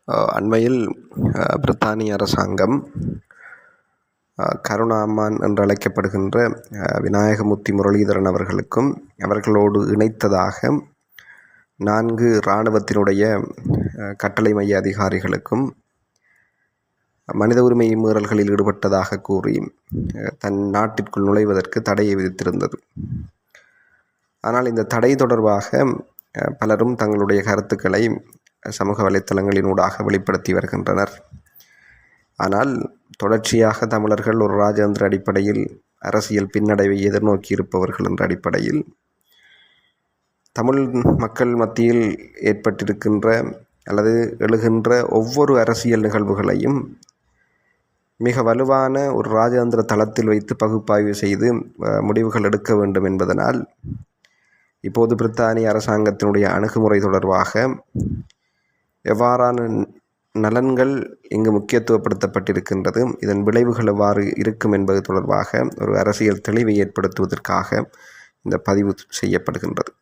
அண்மையில் பிரித்தானிய அரசாங்கம் கருணா அம்மான் என்று அழைக்கப்படுகின்ற விநாயகமூர்த்தி முரளிதரன் அவர்களுக்கும் அவர்களோடு இணைத்ததாக 4 இராணுவத்தினுடைய கட்டளை மைய அதிகாரிகளுக்கும் மனித உரிமை மீறல்களில் ஈடுபட்டதாக கூறி தன் நாட்டிற்குள் நுழைவதற்கு தடையை விதித்திருந்தது. ஆனால் இந்த தடை தொடர்பாக பலரும் தங்களுடைய கருத்துக்களை சமூக வலைத்தளங்களினூடாக வெளிப்படுத்தி வருகின்றனர். ஆனால் தொடர்ச்சியாக தமிழர்கள் ஒரு இராஜதந்திர அடிப்படையில் அரசியல் பின்னடைவை எதிர்நோக்கி இருப்பவர்கள் என்ற அடிப்படையில் தமிழ் மக்கள் மத்தியில் ஏற்பட்டிருக்கின்ற அல்லது எழுகின்ற ஒவ்வொரு அரசியல் நிகழ்வுகளையும் மிக வலுவான ஒரு இராஜதந்திர தளத்தில் வைத்து பகுப்பாய்வு செய்து முடிவுகள் எடுக்க வேண்டும் என்பதனால் இப்போது பிரித்தானிய அரசாங்கத்தினுடைய அணுகுமுறை தொடர்பாக எவ்வாறான நலன்கள் இங்கு முக்கியத்துவப்படுத்தப்பட்டிருக்கின்றது, இதன் விளைவுகள் எவ்வாறு இருக்கும் என்பது தொடர்பாக ஒரு அரசியல் தெளிவை ஏற்படுத்துவதற்காக இந்த பதிவு செய்யப்படுகின்றது.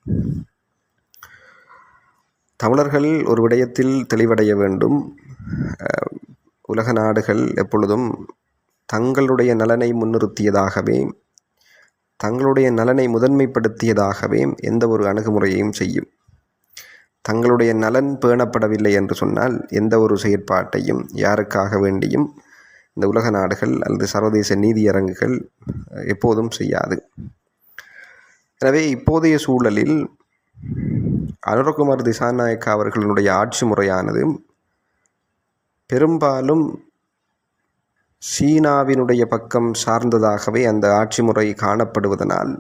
தமிழர்கள் ஒரு விடயத்தில் தெளிவடைய வேண்டும். உலக நாடுகள் எப்பொழுதும் தங்களுடைய நலனை முன்னிறுத்தியதாகவே, தங்களுடைய நலனை முதன்மைப்படுத்தியதாகவே எந்த ஒரு அணுகுமுறையையும் செய்யும். தங்களுடைய நலன் பேணப்படவில்லை என்று சொன்னால் எந்த ஒரு செயற்பாட்டையும் யாருக்காக வேண்டியும் இந்த உலக நாடுகள் அல்லது சர்வதேச நீதியரங்குகள் எப்போதும் செய்யாது. எனவே இப்போதைய சூழலில் அனுரகுமார் திசாநாயக்கா அவர்களுடைய ஆட்சி முறையானது பெரும்பாலும் சீனாவினுடைய பக்கம் சார்ந்ததாகவே அந்த ஆட்சி முறை காணப்படுவதனால்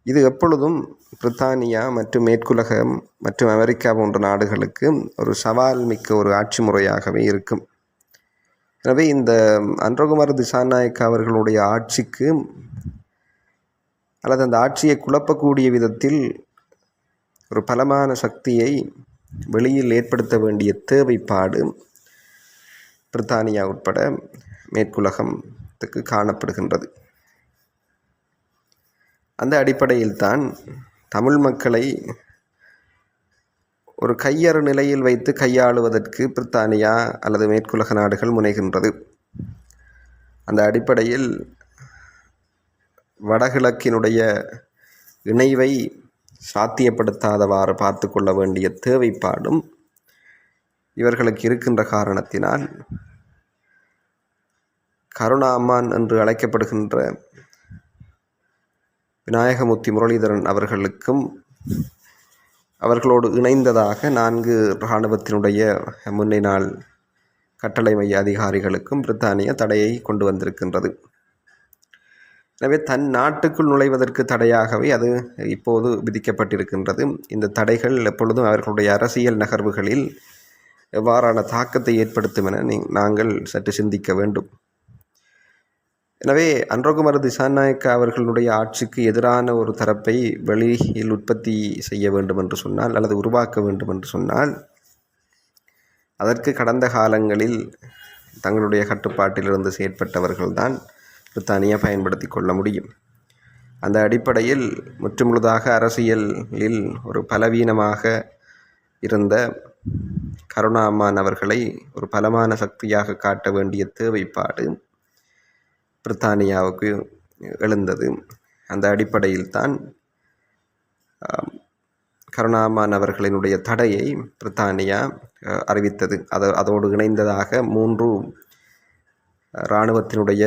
இது எப்பொழுதும் பிரித்தானியா மற்றும் மேற்குலகம் மற்றும் அமெரிக்கா போன்ற நாடுகளுக்கு ஒரு சவால் மிக்க ஒரு ஆட்சி முறையாகவே இருக்கும். எனவே இந்த அனுரகுமார் திசாநாயக்கா அவர்களுடைய ஆட்சிக்கு அல்லது அந்த ஆட்சியை குழப்பக்கூடிய விதத்தில் ஒரு பலமான சக்தியை வெளியில் ஏற்படுத்த வேண்டிய தேவைப்பாடு பிரித்தானியா உட்பட மேற்குலகத்துக்கு காணப்படுகின்றது. அந்த அடிப்படையில் தான் தமிழ் மக்களை ஒரு கையறு நிலையில் வைத்து கையாளுவதற்கு பிரித்தானியா அல்லது மேற்குலக நாடுகள் முனைகின்றது. அந்த அடிப்படையில் வடகிழக்கினுடைய இணைவை சாத்தியப்படுத்தாதவாறு பார்த்து கொள்ள வேண்டிய தேவைப்பாடும் இவர்களுக்கு இருக்கின்ற காரணத்தினால் கருணா அம்மான் என்று அழைக்கப்படுகின்ற விநாயகமூர்த்தி முரளிதரன் அவர்களுக்கும் அவர்களோடு இணைந்ததாக 4 இராணுவத்தினுடைய முன்னாள் கட்டளை மைய அதிகாரிகளுக்கும் பிரித்தானியா தடையை கொண்டு வந்திருக்கின்றது. எனவே தன் நாட்டுக்குள் நுழைவதற்கு தடையாகவே அது இப்போது விதிக்கப்பட்டிருக்கின்றது. இந்த தடைகள் எப்பொழுதும் அவர்களுடைய அரசியல் நகர்வுகளில் எவ்வாறான தாக்கத்தை ஏற்படுத்தும் என நாங்கள் சற்று சிந்திக்க வேண்டும். எனவே அனுரகுமார் திசாநாயக்கா அவர்களுடைய ஆட்சிக்கு எதிரான ஒரு தரப்பை வெளியில் உற்பத்தி செய்ய வேண்டும் என்று சொன்னால் அல்லது உருவாக்க வேண்டும் என்று சொன்னால் அதற்கு கடந்த காலங்களில் தங்களுடைய கட்டுப்பாட்டிலிருந்து செயற்பட்டவர்கள்தான் பிரித்தானியா பயன்படுத்தி கொள்ள முடியும். அந்த அடிப்படையில் முற்றுமுழுதாக அரசியலில் ஒரு பலவீனமாக இருந்த கருணா அம்மான் அவர்களை ஒரு பலமான சக்தியாக காட்ட வேண்டிய தேவைப்பாடு பிரித்தானியாவுக்கு எழுந்தது. அந்த அடிப்படையில் தான் கருணா அம்மான் அவர்களினுடைய தடையை பிரித்தானியா அறிவித்தது. அதோடு இணைந்ததாக 3 இராணுவத்தினுடைய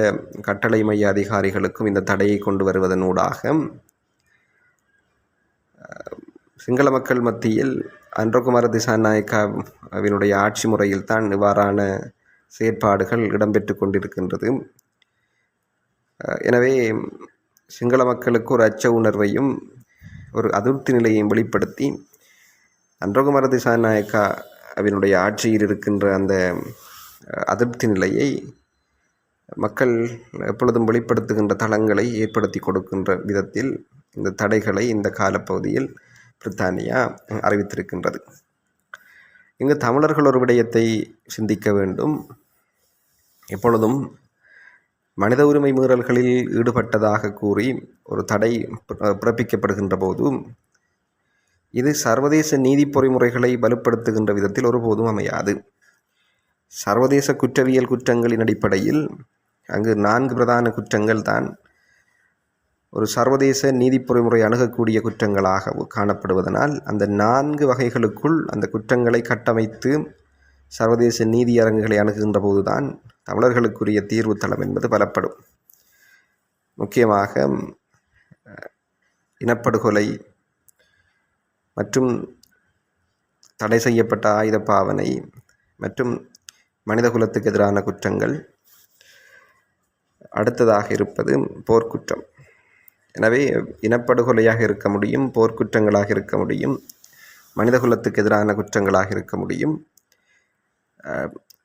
கட்டளை மைய அதிகாரிகளுக்கும் இந்த தடையை கொண்டு வருவதனூடாக சிங்கள மக்கள் மத்தியில் அனுரகுமார் திசாநாயக்காவினுடைய ஆட்சி முறையில் தான் இவ்வாறான செயற்பாடுகள் இடம்பெற்று கொண்டிருக்கின்றது. எனவே சிங்கள மக்களுக்கு ஒரு அச்ச உணர்வையும் ஒரு அதிருப்தி நிலையையும் வெளிப்படுத்தி அனுரகுமார் திசாநாயக்கா அவனுடைய ஆட்சியில் இருக்கின்ற அந்த அதிருப்தி நிலையை மக்கள் எப்பொழுதும் வெளிப்படுத்துகின்ற தளங்களை ஏற்படுத்தி கொடுக்கின்ற விதத்தில் இந்த தடைகளை இந்த காலப்பகுதியில் பிரித்தானியா அறிவித்திருக்கின்றது. இங்கு தமிழர்கள் ஒரு விடயத்தை சிந்திக்க வேண்டும். எப்பொழுதும் மனித உரிமை மீறல்களில் ஈடுபட்டதாக கூறி ஒரு தடை பிறப்பிக்கப்படுகின்ற போது இது சர்வதேச நீதி பொறிமுறைகளை வலுப்படுத்துகின்ற விதத்தில் ஒருபோதும் அமையாது. சர்வதேச குற்றவியல் குற்றங்களின் அடிப்படையில் அங்கு 4 பிரதான குற்றங்கள் தான் ஒரு சர்வதேச நீதிப்பொறிமுறை அணுகக்கூடிய குற்றங்களாக காணப்படுவதனால் அந்த 4 வகைகளுக்குள் அந்த குற்றங்களை கட்டமைத்து சர்வதேச நீதி அரங்குகளை அணுகுகின்ற போதுதான் தமிழர்களுக்குரிய தீர்வு தளம் என்பது பலப்படும். முக்கியமாக இனப்படுகொலை மற்றும் தடை செய்யப்பட்ட ஆயுத பாவனை மற்றும் மனிதகுலத்துக்கு எதிரான குற்றங்கள், அடுத்ததாக இருப்பது போர்க்குற்றம். எனவே இனப்படுகொலையாக இருக்க முடியும், போர்க்குற்றங்களாக இருக்க முடியும், மனிதகுலத்துக்கு எதிரான குற்றங்களாக இருக்க முடியும்,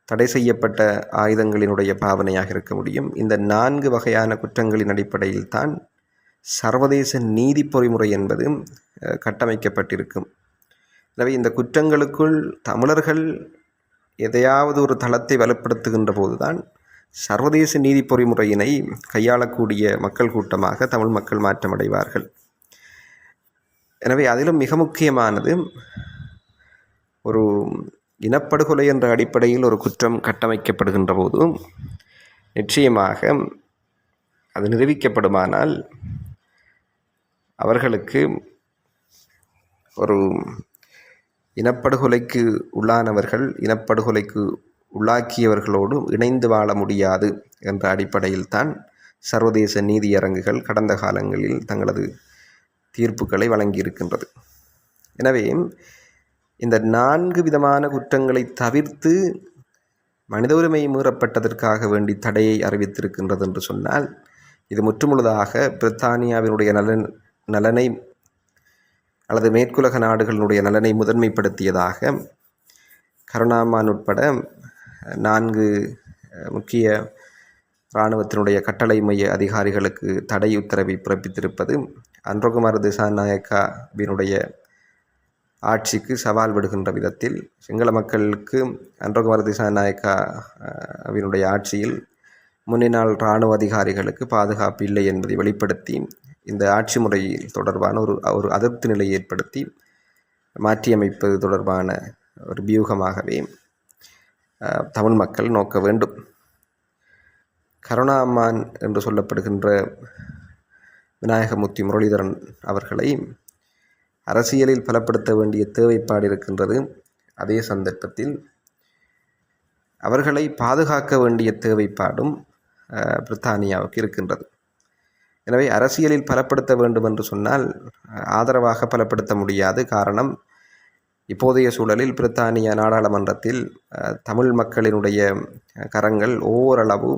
தடை செய்யப்பட்ட ஆயுதங்களினுடைய பாவனையாக இருக்க முடியும். இந்த 4 வகையான குற்றங்களின் அடிப்படையில் தான் சர்வதேச நீதி பொறிமுறை என்பது கட்டமைக்கப்பட்டிருக்கும். எனவே இந்த குற்றங்களுக்குள் தமிழர்கள் எதையாவது ஒரு தளத்தை வலுப்படுத்துகின்ற போதுதான் சர்வதேச நீதி பொறிமுறையினை கையாளக்கூடிய மக்கள் கூட்டமாக தமிழ் மக்கள் மாற்றமடைவார்கள். எனவே அதிலும் மிக முக்கியமானது, ஒரு இனப்படுகொலை என்ற அடிப்படையில் ஒரு குற்றம் கட்டமைக்கப்படுகின்ற போது நிச்சயமாக அது நிரூபிக்கப்படுமானால் அவர்களுக்கு ஒரு இனப்படுகொலைக்கு உள்ளானவர்கள் இனப்படுகொலைக்கு உள்ளாக்கியவர்களோடு இணைந்து வாழ முடியாது என்ற அடிப்படையில் தான் சர்வதேச நீதியரங்குகள் கடந்த காலங்களில் தங்களது தீர்ப்புகளை வழங்கியிருக்கின்றது. எனவே இந்த 4 விதமான குற்றங்களை தவிர்த்து மனித உரிமை மீறப்பட்டதற்காக வேண்டி தடையை அறிவித்திருக்கின்றது என்று சொன்னால் இது முற்றுமுழுதாக பிரித்தானியாவினுடைய நலனை அல்லது மேற்குலக நாடுகளினுடைய நலனை முதன்மைப்படுத்தியதாக கருணாமான் உட்பட 4 முக்கிய இராணுவத்தினுடைய கட்டளை மைய அதிகாரிகளுக்கு தடை உத்தரவை பிறப்பித்திருப்பது அன்றகுமார திசாநாயக்காவினுடைய ஆட்சிக்கு சவால் விடுகின்ற விதத்தில் சிங்கள மக்களுக்கு அன்றகுமார திசாநாயக்காவினுடைய ஆட்சியில் முன்னாள் இராணுவ அதிகாரிகளுக்கு பாதுகாப்பு இல்லை என்பதை வெளிப்படுத்தி இந்த ஆட்சி முறையில் தொடர்பான ஒரு அதிருப்தி நிலையை ஏற்படுத்தி மாற்றியமைப்பது தொடர்பான ஒரு வியூகமாகவே தமிழ் மக்கள் நோக்க வேண்டும். கருணாமான் என்று சொல்லப்படுகின்ற விநாயகமூர்த்தி முரளிதரன் அவர்களை அரசியலில் பலப்படுத்த வேண்டிய தேவைப்பாடு இருக்கின்றது. அதே சந்தர்ப்பத்தில் அவர்களை பாதுகாக்க வேண்டிய தேவைப்பாடும் பிரித்தானியாவுக்கு இருக்கின்றது. எனவே அரசியலில் பலப்படுத்த வேண்டும் என்று சொன்னால் ஆதரவாக பலப்படுத்த முடியாது. காரணம், இப்போதைய சூழலில் பிரித்தானிய நாடாளுமன்றத்தில் தமிழ் மக்களினுடைய கரங்கள் ஓரளவு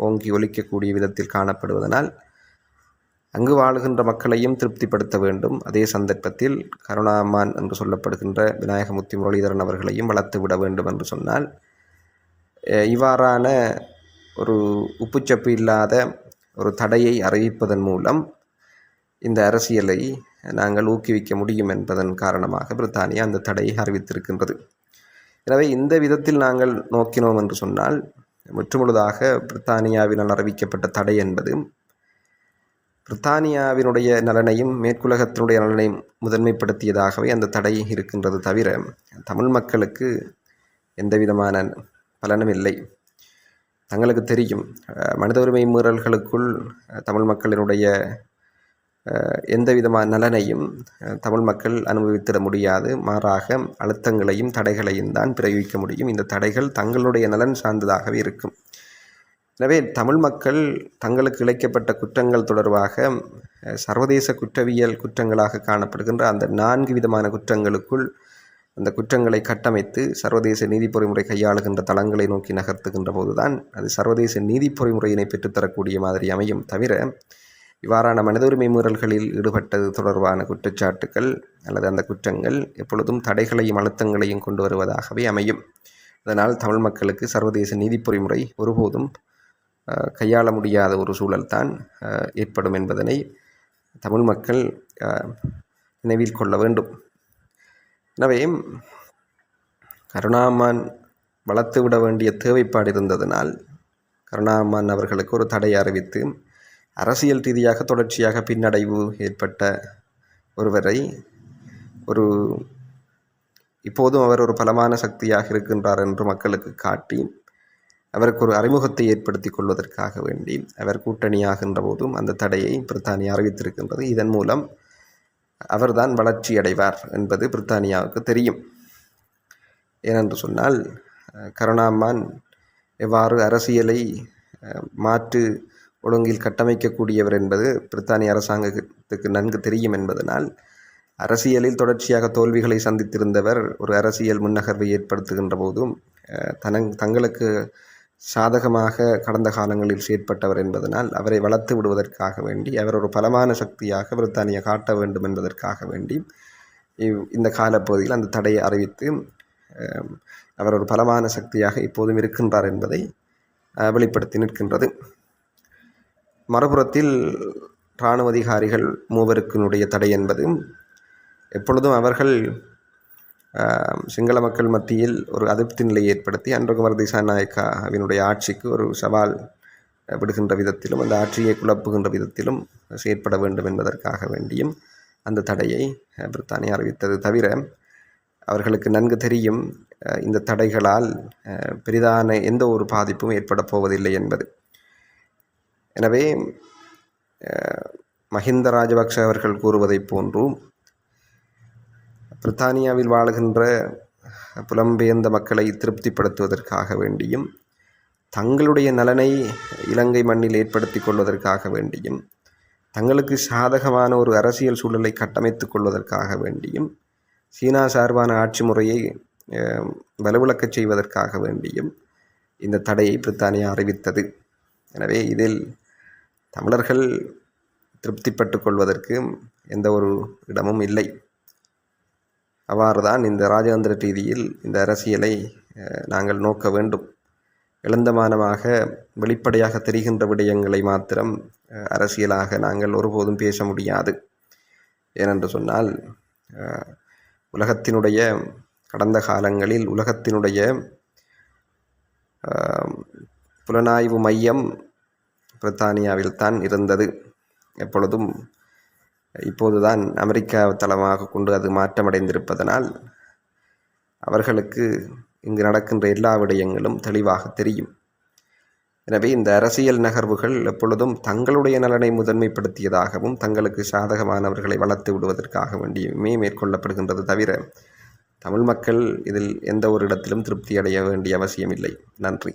ஓங்கி ஒலிக்கக்கூடிய விதத்தில் காணப்படுவதனால் அங்கு வாழுகின்ற மக்களையும் திருப்திப்படுத்த வேண்டும். அதே சந்தர்ப்பத்தில் கருணாமான் என்று சொல்லப்படுகின்ற விநாயகமூர்த்தி முரளிதரன் அவர்களையும் வளர்த்து விட வேண்டும் என்று சொன்னால் இவ்வாறான ஒரு உப்புச்சப்பு இல்லாத ஒரு தடையை அறிவிப்பதன் மூலம் இந்த அரசியலை நாங்கள் ஊக்குவிக்க முடியும் என்பதன் காரணமாக பிரித்தானியா அந்த தடையை அறிவித்திருக்கின்றது. எனவே இந்த விதத்தில் நாங்கள் நோக்கினோம் என்று சொன்னால் முற்றுமுழுதாக பிரித்தானியாவினால் அறிவிக்கப்பட்ட தடை என்பது பிரித்தானியாவினுடைய நலனையும் மேற்குலகத்தினுடைய நலனையும் முதன்மைப்படுத்தியதாகவே அந்த தடை இருக்கின்றது. தவிர தமிழ் மக்களுக்கு எந்த விதமான பலனும் இல்லை. தங்களுக்கு தெரியும், மனித உரிமை மீறல்களுக்குள் தமிழ் மக்களினுடைய எந்த விதமான நலனையும் தமிழ் மக்கள் அனுபவித்திட முடியாது. மாறாக அழுத்தங்களையும் தடைகளையும் தான் பிரயோகிக்க முடியும். இந்த தடைகள் தங்களுடைய நலன் சார்ந்ததாகவே இருக்கும். எனவே தமிழ் மக்கள் தங்களுக்கு இழைக்கப்பட்ட குற்றங்கள் தொடர்பாக சர்வதேச குற்றவியல் குற்றங்களாக காணப்படுகின்ற அந்த 4 விதமான குற்றங்களுக்குள் அந்த குற்றங்களை கட்டமைத்து சர்வதேச நீதி பொறிமுறை கையாளுகின்ற தளங்களை நோக்கி நகர்த்துகின்ற போதுதான் அது சர்வதேச நீதி பொறிமுறையினை பெற்றுத்தரக்கூடிய மாதிரி அமையும். தவிர இவ்வாறான மனித உரிமை மீறல்களில் ஈடுபட்டது தொடர்பான குற்றச்சாட்டுக்கள் அல்லது அந்த குற்றங்கள் எப்பொழுதும் தடைகளையும் அழுத்தங்களையும் கொண்டு வருவதாகவே அமையும். அதனால் தமிழ் மக்களுக்கு சர்வதேச நீதி பொறிமுறை ஒருபோதும் கையாள முடியாத ஒரு சூழல்தான் ஏற்படும் என்பதனை தமிழ் மக்கள் நினைவில் கொள்ள வேண்டும். எனவே கருணாமான் வளர்த்து விட வேண்டிய தேவைப்பாடு இருந்ததனால் கருணாமான் அவர்களுக்கு ஒரு தடை அறிவித்து அரசியல் ரீதியாக தொடர்ச்சியாக பின்னடைவு ஏற்பட்ட ஒருவரை ஒரு இப்போதும் அவர் ஒரு பலமான சக்தியாக இருக்கின்றார் என்று மக்களுக்கு காட்டி அவருக்கு ஒரு அறிமுகத்தை ஏற்படுத்தி கொள்வதற்காக வேண்டி அவர் கூட்டணியாகின்ற போதும் அந்த தடையை பிரித்தானியா அறிவித்திருக்கின்றது. இதன் மூலம் அவர்தான் வளர்ச்சி அடைவார் என்பது பிரித்தானியாவுக்கு தெரியும். ஏனென்று சொன்னால் கருணாம்மான் எவ்வாறு அரசியலை மாற்று ஒழுங்கில் கட்டமைக்கக்கூடியவர் என்பது பிரித்தானிய அரசாங்கத்துக்கு நன்கு தெரியும் என்பதனால் அரசியலில் தொடர்ச்சியாக தோல்விகளை சந்தித்திருந்தவர் ஒரு அரசியல் முன்னகர்வை ஏற்படுத்துகின்ற போதும் தங்களுக்கு சாதகமாக கடந்த காலங்களில் செயற்பட்டவர் என்பதனால் அவரை வளர்த்து விடுவதற்காக வேண்டி அவர் ஒரு பலமான சக்தியாக பிரித்தானியா காட்ட வேண்டும் என்பதற்காக வேண்டி இந்த காலப்பகுதியில் அந்த தடையை அறிவித்து அவர் ஒரு பலமான சக்தியாக இப்போதும் இருக்கின்றார் என்பதை வெளிப்படுத்தி நிற்கின்றது. மறுபுறத்தில் இராணுவ அதிகாரிகள் மூவருக்கினுடைய தடை என்பது எப்பொழுதும் அவர்கள் சிங்கள மக்கள் மத்தியில் ஒரு அதிருப்தி நிலையை ஏற்படுத்தி அன்றுகுமார் திசாநாயக்காவினுடைய ஆட்சிக்கு ஒரு சவால் விடுகின்ற விதத்திலும் அந்த ஆட்சியை குழப்புகின்ற விதத்திலும் செயற்பட வேண்டும் என்பதற்காக வேண்டியும் அந்த தடையை பிரித்தானியா அறிவித்தது. தவிர அவர்களுக்கு நன்கு தெரியும் இந்த தடைகளால் பெரிதான எந்த ஒரு பாதிப்பும் ஏற்பட போவதில்லை என்பது. எனவே மஹிந்த ராஜபக்ஷ அவர்கள் கூறுவதைப் போன்று பிரித்தானியாவில் வாழுகின்ற புலம்பெயர்ந்த மக்களை திருப்திப்படுத்துவதற்காக வேண்டியும் தங்களுடைய நலனை இலங்கை மண்ணில் ஏற்படுத்தி கொள்வதற்காக வேண்டியும் தங்களுக்கு சாதகமான ஒரு அரசியல் சூழலை கட்டமைத்துக் கொள்வதற்காக வேண்டியும் சீனா சார்பான ஆட்சி முறையை வலுவிழக்கச் செய்வதற்காக வேண்டியும் இந்த தடையை பிரித்தானியா அறிவித்தது. எனவே இதில் தமிழர்கள் திருப்திப்பட்டு கொள்வதற்கு எந்த ஒரு இடமும் இல்லை. அவ்வாறுதான் இந்த இராஜதந்திர ரீதியில் இந்த அரசியலை நாங்கள் நோக்க வேண்டும். இளந்தமானமாக வெளிப்படையாக தெரிகின்ற விடயங்களை மாத்திரம் அரசியலாக நாங்கள் ஒருபோதும் பேச முடியாது. ஏனென்று சொன்னால் உலகத்தினுடைய கடந்த காலங்களில் உலகத்தினுடைய புலனாய்வு மையம் பிரித்தானியாவில் தான் இருந்தது. எப்பொழுதும் இப்போதுதான் அமெரிக்கா தளமாக கொண்டு அது மாற்றமடைந்திருப்பதனால் அவர்களுக்கு இங்கு நடக்கின்ற எல்லா விடயங்களும் தெளிவாக தெரியும். எனவே இந்த அரசியல் நகர்வுகள் எப்பொழுதும் தங்களுடைய நலனை முதன்மைப்படுத்தியதாகவும் தங்களுக்கு சாதகமானவர்களை வளர்த்து விடுவதற்காக வேண்டியுமே மேற்கொள்ளப்படுகின்றது. தவிர தமிழ் மக்கள் இதில் எந்த ஒரு இடத்திலும் திருப்தி அடைய வேண்டிய அவசியமில்லை. நன்றி.